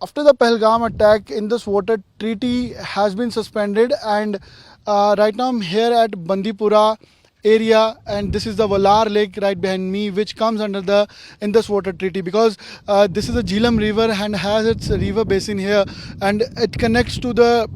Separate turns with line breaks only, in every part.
after the Pahalgam attack, in this water treaty has been suspended, and right now I'm here at Bandipura area, and this is the Valar Lake right behind me, which comes under the Indus water treaty, because this is a Jhelum river and has its river basin here, and it connects to the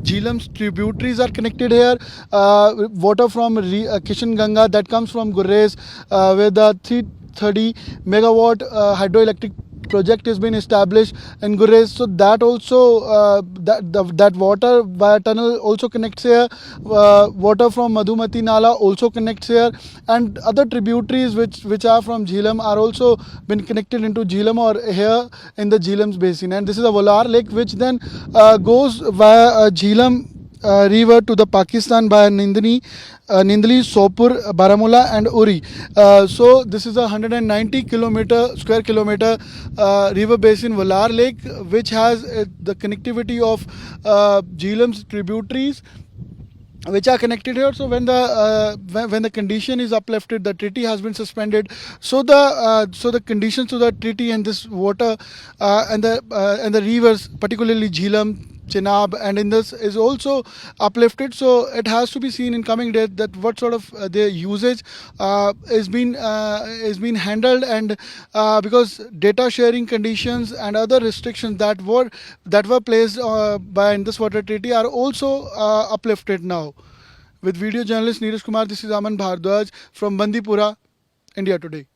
Jhelum's tributaries are connected here. Water from Kishan Ganga that comes from Gurres, where the 330 megawatt hydroelectric project has been established in Gurez, so that also that water via tunnel also connects here. Water from Madhumati Nala also connects here, and other tributaries which are from Jhelum are also been connected into Jhelum or here in the Jhelum's basin. And this is a Valar Lake which then goes via Jhelum river to the Pakistan by Nindali, Sopur, Baramulla, and Uri. So this is a 190 square kilometer river basin, Valar Lake, which has the connectivity of Jhelum's tributaries, which are connected here. So when the condition is uplifted, the treaty has been suspended. So the conditions to the treaty and this water and the rivers, particularly Jhelum, Chenab, and Indus, is also uplifted. So it has to be seen in coming days that what sort of their usage is being handled, and because data sharing conditions and other restrictions that were placed by Indus Water Treaty are also uplifted now. With video journalist Neeraj Kumar, this is Aman Bhardwaj from Bandipura, India Today.